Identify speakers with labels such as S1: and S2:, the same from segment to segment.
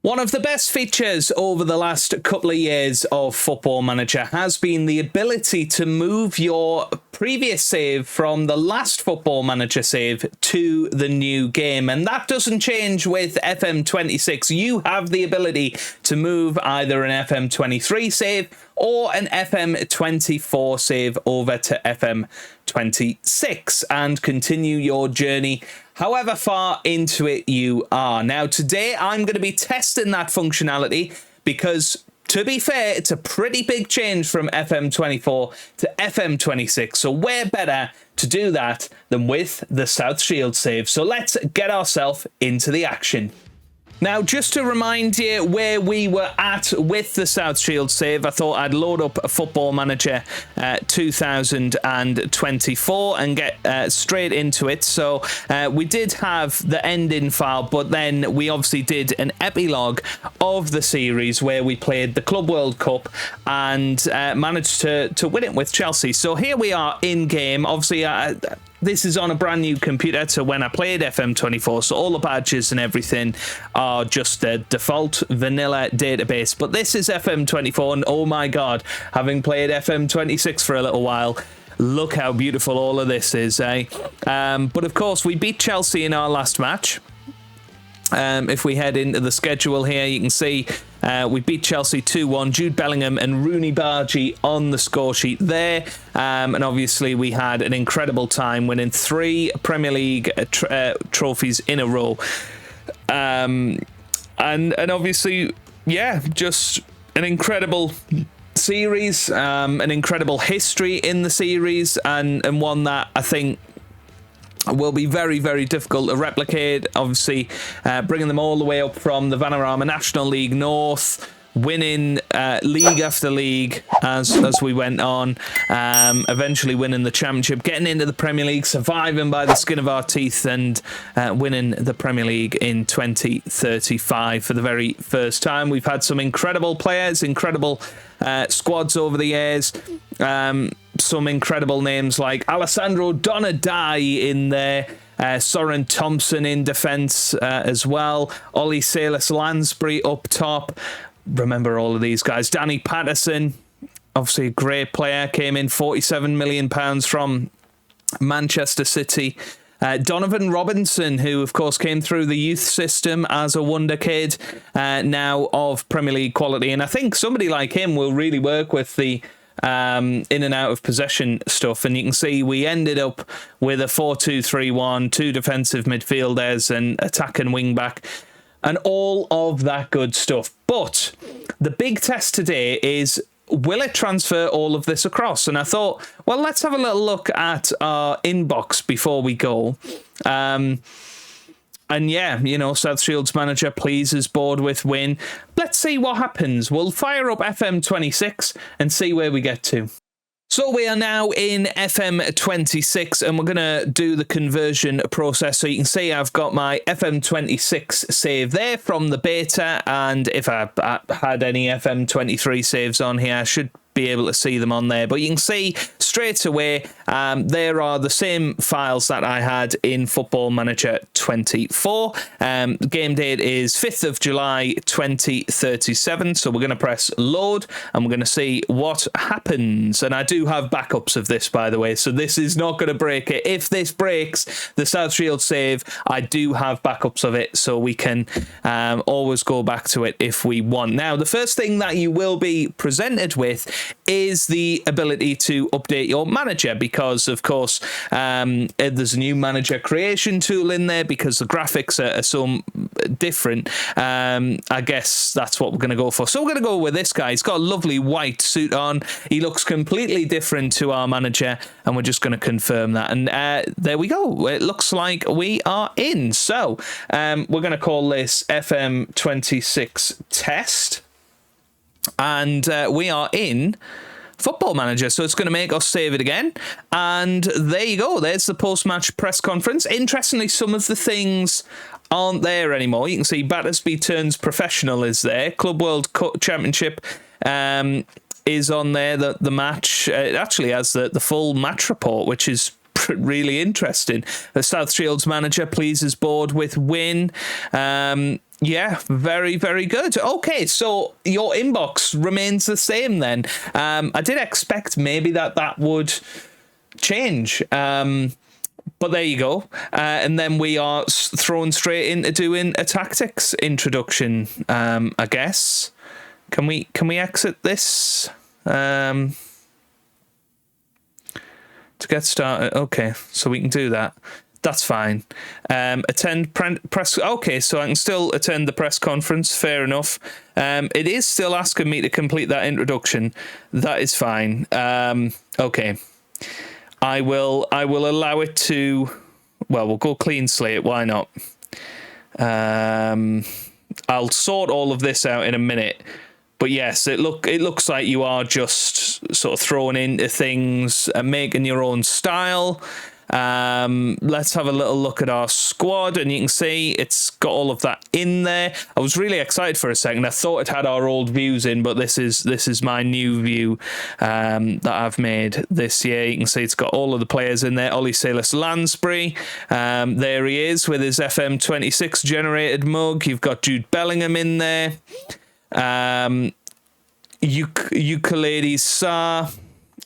S1: One of the best features over the last couple of years of Football Manager has been the ability to move your previous save from the last Football Manager save to the new game. And that doesn't change with FM26. You have the ability to move either an FM23 save or an FM24 save over to FM26 and continue your journey however far into it you are. Now, today I'm going to be testing that functionality because, to be fair, it's a pretty big change from FM24 to FM26. So where better to do that than with the South Shield save? So let's get ourselves into the action. Now, just to remind you where we were at with the South Shield save, I thought I'd load up a Football Manager 2024 and get straight into it. So we did have the ending file, but then we obviously did an epilogue of the series where we played the Club World Cup and managed to win it with Chelsea. So here we are in game. Obviously, this is on a brand new computer to when I played FM24, so all the badges and everything are just the default vanilla database. But this is FM24, and oh my god, having played FM26 for a little while, look how beautiful all of this is, eh? But of course, we beat Chelsea in our last match. If we head into the schedule here, you can see we beat Chelsea 2-1. Jude Bellingham and Rooney Bargy on the score sheet there. And obviously we had an incredible time winning 3 Premier League trophies in a row. And obviously, yeah, just an incredible series, an incredible history in the series, and one that I think will be very, very difficult to replicate. Obviously, bringing them all the way up from the Vanarama National League North, winning league after league as we went on, eventually winning the Championship, getting into the Premier League, surviving by the skin of our teeth, and winning the Premier League in 2035 for the very first time. We've had some incredible players, incredible squads over the years. Some incredible names like Alessandro Donadai in there, Soren Thompson in defence as well, Ollie Salis Lansbury up top. Remember all of these guys. Danny Patterson, obviously a great player, came in £47 million from Manchester City. Donovan Robinson, who of course came through the youth system as a wonder kid, now of Premier League quality. And I think somebody like him will really work with the in and out of possession stuff. And you can see we ended up with a 4-2-3-1, 2 defensive midfielders and attacking wing back and all of that good stuff. But the big test today is, will it transfer all of this across? And I thought, well, let's have a little look at our inbox before we go. And yeah, you know, South Shield's manager pleases board with win. Let's see what happens. We'll fire up FM26 and see where we get to. So we are now in FM26 and we're going to do the conversion process. So you can see I've got my FM26 save there from the beta. And if I had any FM23 saves on here, I should be able to see them on there. But you can see straight away there are the same files that I had in Football Manager 24. The game date is 5th of July 2037. So we're going to press load and we're going to see what happens. And I do have backups of this, by the way, so this is not going to break it. If this breaks the South Shield save, I do have backups of it, so we can always go back to it if we want. Now, the first thing that you will be presented with is the ability to update your manager, because of course there's a new manager creation tool in there because the graphics are so different. I guess that's what we're going to go for. So we're going to go with this guy. He's got a lovely white suit on. He looks completely different to our manager, and we're just going to confirm that. And there we go. It looks like we are in. So we're going to call this FM26 test. And we are in Football Manager, so it's going to make us save it again. And there you go. There's the post-match press conference. Interestingly, some of the things aren't there anymore. You can see Battersby Turns Professional is there. Club World Cup Championship is on there. The match actually has the full match report, which is really interesting. The South Shields manager pleases board with win. Yeah, very, very good. Okay, so your inbox remains the same then. I did expect maybe that would change. But there you go. And then we are thrown straight into doing a tactics introduction, I guess. Can we exit this? To get started. Okay, so we can do that. That's fine. Attend press. Okay, so I can still attend the press conference. Fair enough. It is still asking me to complete that introduction. That is fine. Okay. I will allow it to. Well, we'll go clean slate. Why not? I'll sort all of this out in a minute. But yes, it looks like you are just sort of thrown into things and making your own style. Let's have a little look at our squad, and you can see it's got all of that in there. I was really excited for a second. I thought it had our old views in, but this is my new view that I've made this year. You can see it's got all of the players in there. Ollie Salis Lansbury, there he is with his FM26 generated mug. You've got Jude Bellingham in there. Ukulele Sa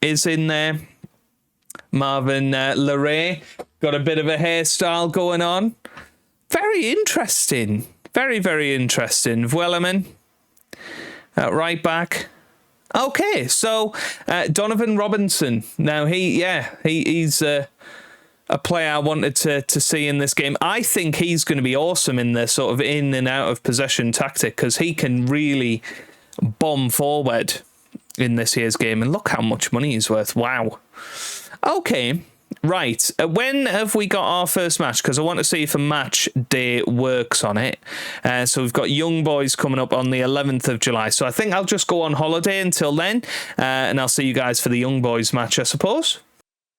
S1: is in there. Marvin Leray got a bit of a hairstyle going on. Very interesting. Very, very interesting. Wellerman right back. Okay, so Donovan Robinson. Now he's a player I wanted to see in this game. I think he's going to be awesome in the sort of in and out of possession tactic, because he can really bomb forward in this year's game. And look how much money he's worth. Wow. Okay, right. When have we got our first match? Because I want to see if a match day works on it. So we've got Young Boys coming up on the 11th of July. So I think I'll just go on holiday until then. And I'll see you guys for the Young Boys match, I suppose.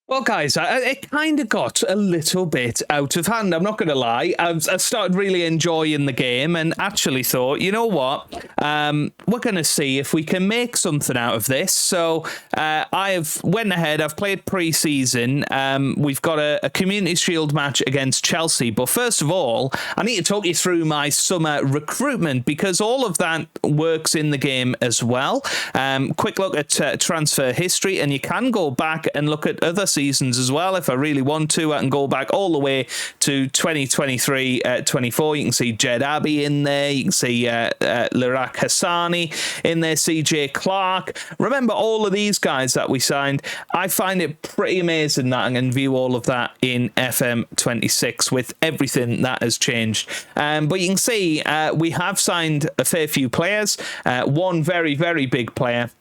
S1: Well, guys, it kind of got a little bit out of hand. I'm not going to lie. I started really enjoying the game and actually thought, you know what? We're going to see if we can make something out of this. So I've went ahead. I've played pre-season. We've got a Community Shield match against Chelsea. But first of all, I need to talk you through my summer recruitment, because all of that works in the game as well. Quick look at transfer history, and you can go back and look at other seasons as well if I really want to. I can go back all the way to 2023-24. You can see Jed Abbey in there. You can see Lirak Hassani in there, CJ Clark. Remember all of these guys that we signed. I find it pretty amazing that I can view all of that in FM26 with everything that has changed. But you can see we have signed a fair few players. One very, very big player,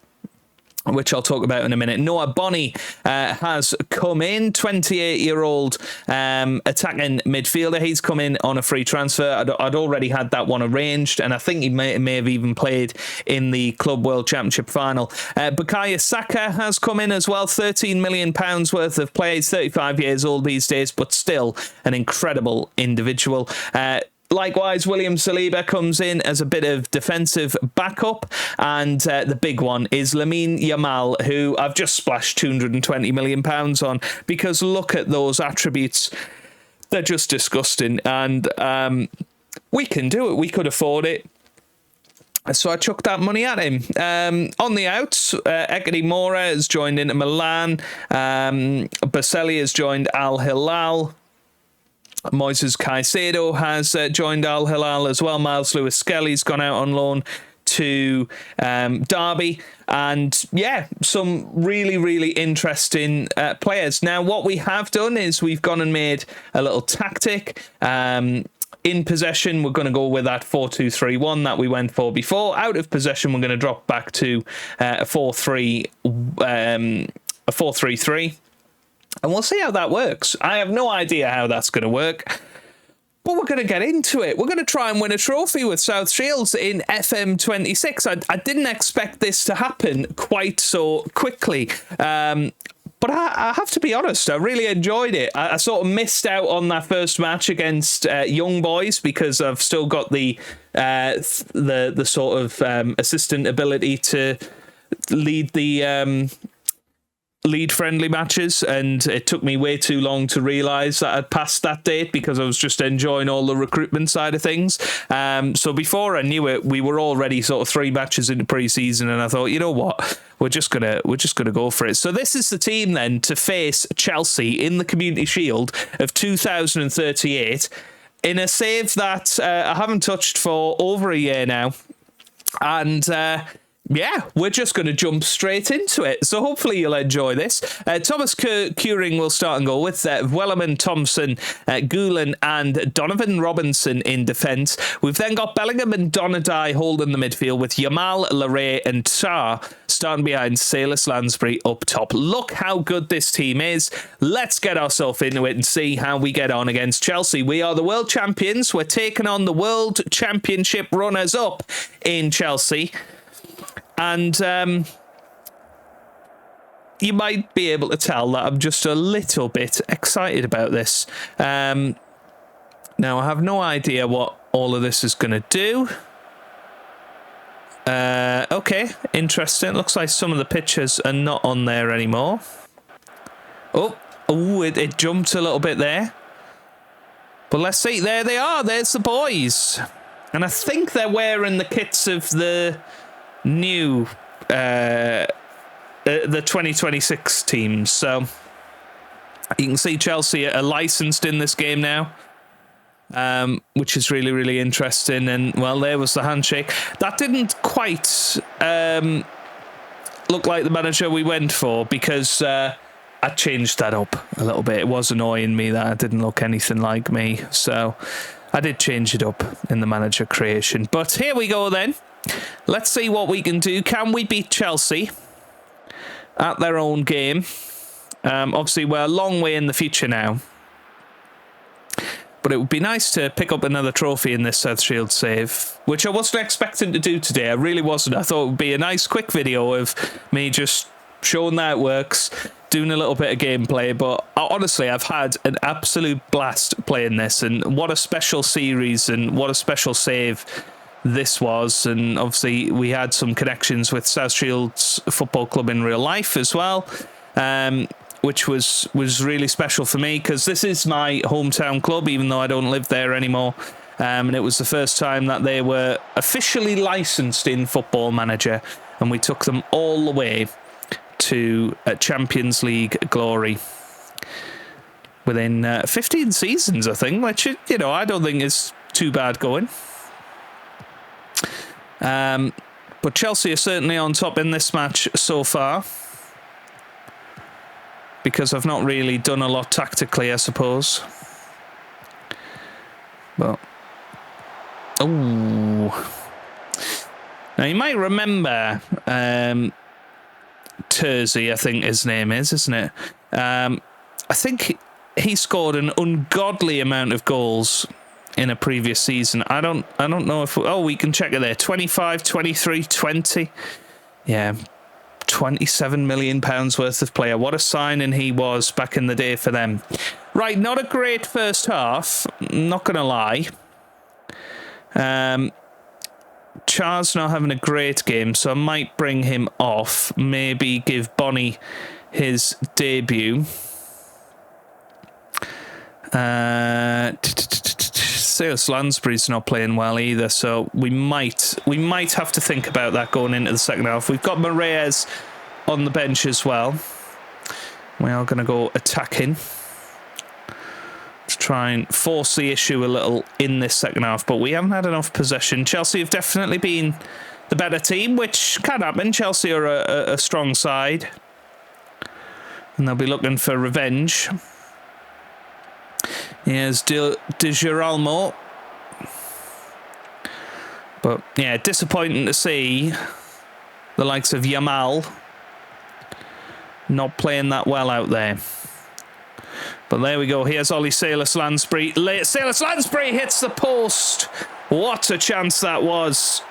S1: which I'll talk about in a minute. Noah Bonney has come in, 28-year-old attacking midfielder. He's come in on a free transfer. I'd already had that one arranged, and I think he may have even played in the Club World Championship final. Bukayo Saka has come in as well, £13 million worth of play. He's 35 years old these days, but still an incredible individual. Likewise, William Saliba comes in as a bit of defensive backup, and the big one is Lamine Yamal, who I've just splashed £220 million on, because look at those attributes. They're just disgusting, and we can do it. We could afford it. So I chucked that money at him. On the outs, Ekeri Mora has joined into Milan. Baselli has joined Al Hilal. Moises Caicedo has joined Al Hilal as well. Miles Lewis-Skelly's gone out on loan to Derby. And yeah, some really, really interesting players. Now, what we have done is we've gone and made a little tactic. In possession, we're going to go with that 4-2-3-1 that we went for before. Out of possession, we're going to drop back to a 4-3-3. And we'll see how that works. I have no idea how that's going to work, but we're going to get into it. We're going to try and win a trophy with South Shields in FM26. I didn't expect this to happen quite so quickly. But I have to be honest, I really enjoyed it. I sort of missed out on that first match against Young Boys because I've still got the sort of assistant ability to lead the lead friendly matches, and it took me way too long to realise that I'd passed that date because I was just enjoying all the recruitment side of things. So before I knew it, we were already sort of 3 matches into pre-season, and I thought, you know what, we're just gonna go for it. So this is the team then to face Chelsea in the Community Shield of 2038 in a save that I haven't touched for over a year now, and yeah, we're just going to jump straight into it. So hopefully you'll enjoy this. Thomas Curing will start and go with Wellerman, Thompson, Gulen and Donovan Robinson in defence. We've then got Bellingham and Donadai holding the midfield with Yamal, Larray and Tar starting behind Salis Lansbury up top. Look how good this team is. Let's get ourselves into it and see how we get on against Chelsea. We are the world champions. We're taking on the world championship runners-up in Chelsea. And you might be able to tell that I'm just a little bit excited about this. Now, I have no idea what all of this is going to do. Okay, interesting. Looks like some of the pictures are not on there anymore. It jumped a little bit there. But let's see. There they are. There's the boys. And I think they're wearing the kits of the new the 2026 teams, so you can see Chelsea are licensed in this game now, which is really, really interesting. And well, there was the handshake. That didn't quite look like the manager we went for, because I changed that up a little bit. It was annoying me that it didn't look anything like me, so I did change it up in the manager creation. But here we go then. Let's see what we can do. Can we beat Chelsea at their own game? Obviously, we're a long way in the future now, but it would be nice to pick up another trophy in this South Shield save, which I wasn't expecting to do today. I really wasn't. I thought it would be a nice quick video of me just showing that it works, doing a little bit of gameplay, but honestly, I've had an absolute blast playing this, and what a special series and what a special save this was. And obviously we had some connections with South Shields Football Club in real life as well, which was really special for me, because this is my hometown club, even though I don't live there anymore. And it was the first time that they were officially licensed in Football Manager, and we took them all the way to Champions League glory within 15 seasons, I think, which, you know, I don't think is too bad going. But Chelsea are certainly on top in this match so far, because I've not really done a lot tactically, I suppose. But now you might remember Terzi, I think his name is, isn't it? I think he scored an ungodly amount of goals in a previous season. I don't know if we can check it there. 25, 23, 20. Yeah, £27 million worth of player. What a signing he was back in the day for them. Right, not a great first half, not gonna lie. Char's not having a great game, so I might bring him off. Maybe give Bonnie his debut. Salis Lansbury's not playing well either, so we might have to think about that going into the second half. We've got Moraes on the bench as well. We are going to go attacking to try and force the issue a little in this second half, but we haven't had enough possession. Chelsea have definitely been the better team, which can happen. Chelsea are a strong side, and they'll be looking for revenge. Here's De Girolamo. But yeah, disappointing to see the likes of Yamal not playing that well out there. But there we go. Here's Ollie Salis Lansbury. Salis Lansbury hits the post. What a chance that was.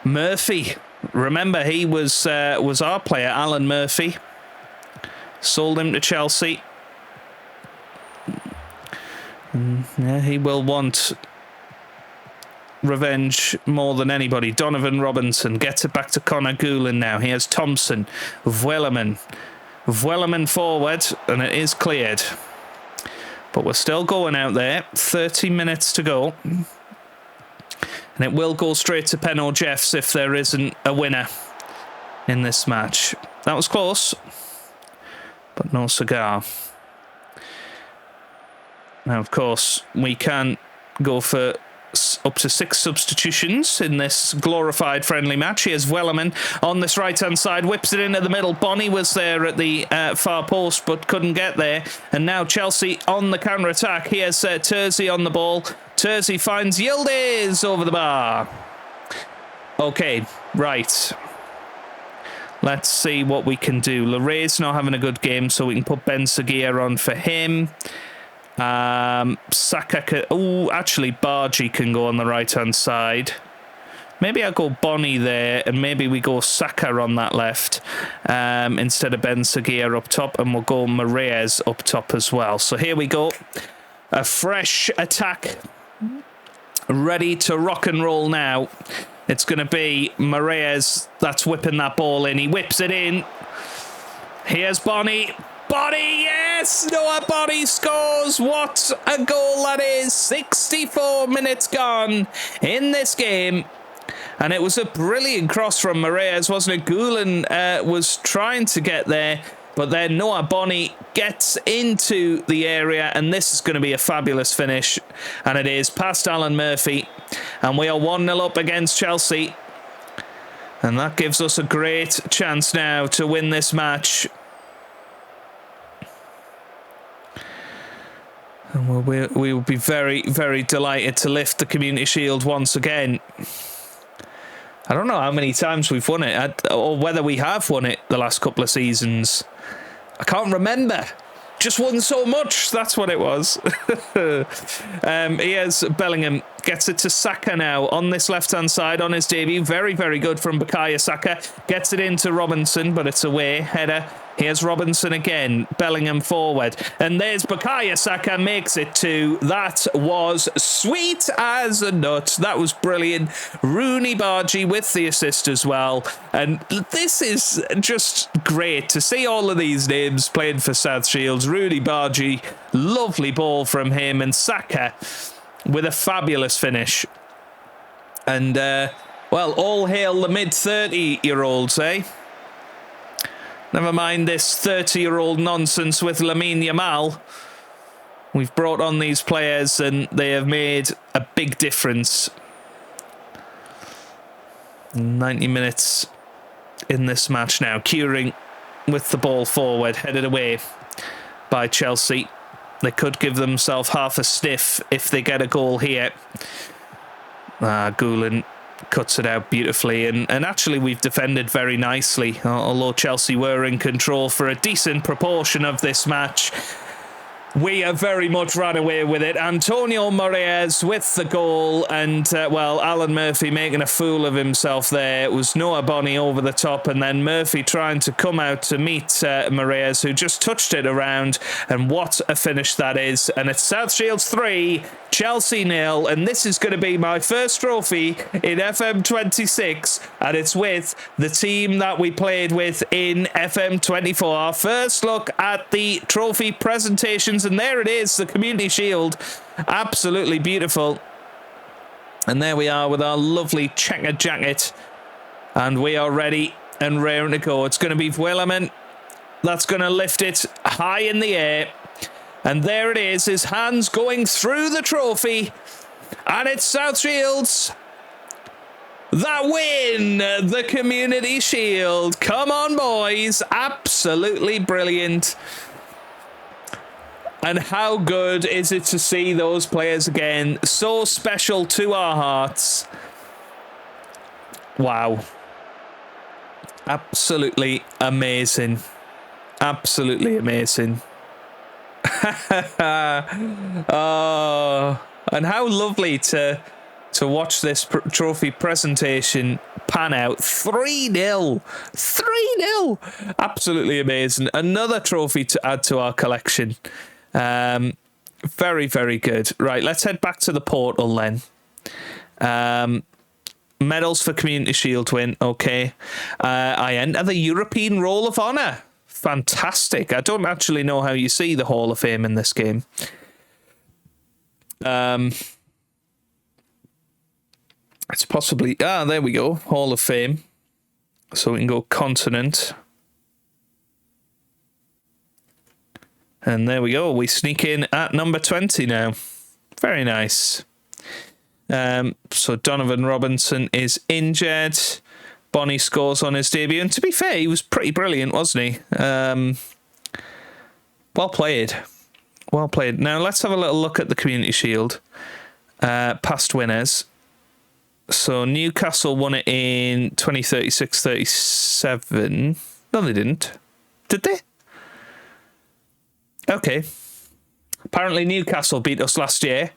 S1: Murphy. Remember, he was our player, Alan Murphy. Sold him to Chelsea. Yeah, he will want revenge more than anybody. Donovan Robinson gets it back to Connor Goolan now. Here's Thompson. Vueleman forward, and it is cleared. But we're still going out there. 30 minutes to go. And it will go straight to Pen or Jeffs if there isn't a winner in this match. That was close, but no cigar. Now, of course, we can go for up to 6 substitutions in this glorified friendly match. Here's Vueleman on this right-hand side, whips it into the middle. Bonnie was there at the far post, but couldn't get there. And now Chelsea on the counter-attack. Here's Terzi on the ball. Terzi finds Yildiz over the bar. Okay, right. Let's see what we can do. Laray's not having a good game, so we can put Ben Seguir on for him. Saka actually Bargy can go on the right hand side. Maybe I'll go Bonnie there, and maybe we go Saka on that left instead of Ben Seguir up top, and we'll go Moraes up top as well. So here we go, a fresh attack ready to rock and roll now. It's going to be Moraes that's whipping that ball in. He whips it in. Here's Bonnie. Bonnie, yes! Noah Bonnie scores! What a goal that is! 64 minutes gone in this game. And it was a brilliant cross from Moraes, wasn't it? Goolan was trying to get there, but then Noah Bonnie gets into the area, and this is going to be a fabulous finish. And it is past Alan Murphy. And we are 1-0 up against Chelsea. And that gives us a great chance now to win this match. And we will be very, very delighted to lift the Community Shield once again. I don't know how many times we've won it, or whether we have won it the last couple of seasons. I can't remember. Just won so much, that's what it was. Here's Bellingham, gets it to Saka now on this left-hand side on his debut. Very, very good from Bukayo Saka. Gets it into Robinson, but it's away. Header. Here's Robinson again. Bellingham forward. And there's Bukayo Saka, makes it 2. That was sweet as a nut. That was brilliant. Rooney Bargy with the assist as well. And this is just great to see all of these names playing for South Shields. Rooney Bargy, lovely ball from him. And Saka with a fabulous finish. And, well, all hail the mid-30-year-olds, eh? Never mind this 30-year-old nonsense with Lamine Yamal. We've brought on these players and they have made a big difference. 90 minutes in this match now. Curing with the ball forward, headed away by Chelsea. They could give themselves half a stiff if they get a goal here. Goolan cuts it out beautifully, and actually we've defended very nicely, although Chelsea were in control for a decent proportion of this match. We have very much ran away with it. Antonio Moraes with the goal, and well, Alan Murphy making a fool of himself there. It was Noah Bonnie over the top, and then Murphy trying to come out to meet Moraes, who just touched it around, and what a finish that is. And it's South Shields 3, Chelsea 0, and this is going to be my first trophy in FM26, and it's with the team that we played with in FM24. Our first look at the trophy presentations, and there it is, the Community Shield. Absolutely beautiful. And there we are with our lovely checkered jacket, and we are ready and raring to go. It's going to be Vueleman that's going to lift it high in the air. And there it is, his hands going through the trophy. And it's South Shields that win the Community Shield. Come on, boys. Absolutely brilliant. And how good is it to see those players again? So special to our hearts. Wow. Absolutely amazing. Absolutely amazing. Oh, and how lovely to watch this trophy presentation pan out. 3-0. 3-0. Absolutely amazing. Another trophy to add to our collection. Very, very good. Right, let's head back to the portal then. Medals for Community Shield win. Okay. I enter the European Roll of Honour. Fantastic. I don't actually know how you see the Hall of Fame in this game. It's possibly... there we go. Hall of Fame. So we can go continent. And there we go. We sneak in at number 20 now. Very nice. So Donovan Robinson is injured. Bonnie scores on his debut. And to be fair, he was pretty brilliant, wasn't he? Well played. Well played. Now, let's have a little look at the Community Shield. Past winners. So Newcastle won it in 2036-37. No, they didn't. Did they? Okay. Apparently Newcastle beat us last year.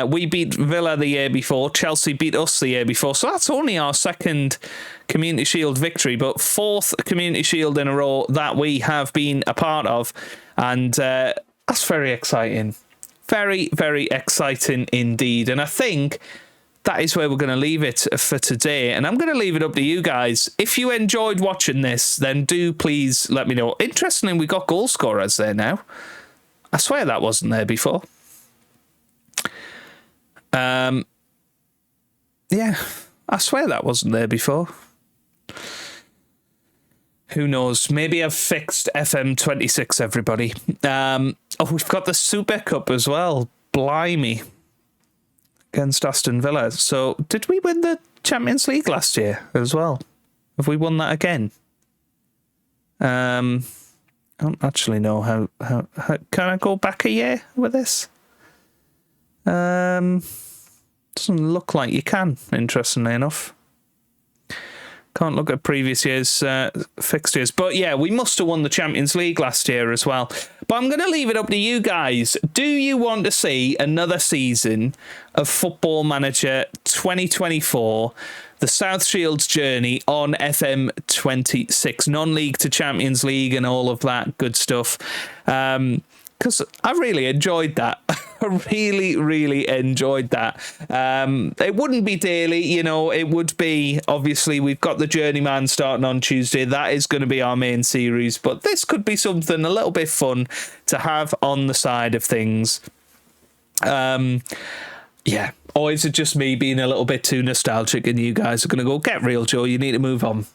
S1: We beat Villa the year before. Chelsea beat us the year before. So that's only our second Community Shield victory, but fourth Community Shield in a row that we have been a part of. And that's very exciting. Very, very exciting indeed. And I think that is where we're going to leave it for today. And I'm going to leave it up to you guys. If you enjoyed watching this, then do please let me know. Interestingly, we got goal scorers there now. I swear that wasn't there before. Yeah, I swear that wasn't there before. Who knows? Maybe I've fixed FM26, everybody. Oh, we've got the Super Cup as well. Blimey. Against Aston Villa. So, did we win the Champions League last year as well? Have we won that again? I don't actually know how can I go back a year with this? Doesn't look like you can, interestingly enough. Can't look at previous year's fixtures. But yeah, we must have won the Champions League last year as well. But I'm going to leave it up to you guys. Do you want to see another season of Football Manager 2024, the South Shields journey on FM26, non-league to Champions League and all of that good stuff? Because I really enjoyed that. I really, really enjoyed that. It wouldn't be daily, you know, it would be, obviously, we've got the Journeyman starting on Tuesday. That is going to be our main series. But this could be something a little bit fun to have on the side of things. Yeah. Or is it just me being a little bit too nostalgic and you guys are going to go, get real, Joe, you need to move on.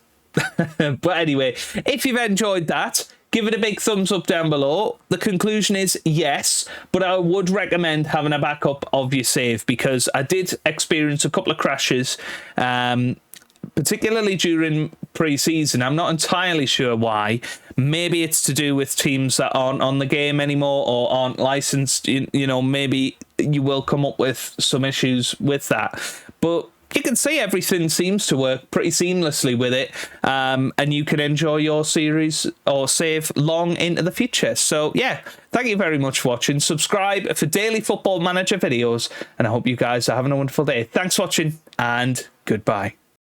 S1: But anyway, if you've enjoyed that, give it a big thumbs up down below. The conclusion is yes, but I would recommend having a backup of your save because I did experience a couple of crashes, particularly during pre-season. I'm not entirely sure why. Maybe it's to do with teams that aren't on the game anymore or aren't licensed. You know, maybe you will come up with some issues with that. But you can see everything seems to work pretty seamlessly with it, and you can enjoy your series or save long into the future. So yeah, thank you very much for watching. Subscribe for daily Football Manager videos, and I hope you guys are having a wonderful day. Thanks for watching, and goodbye.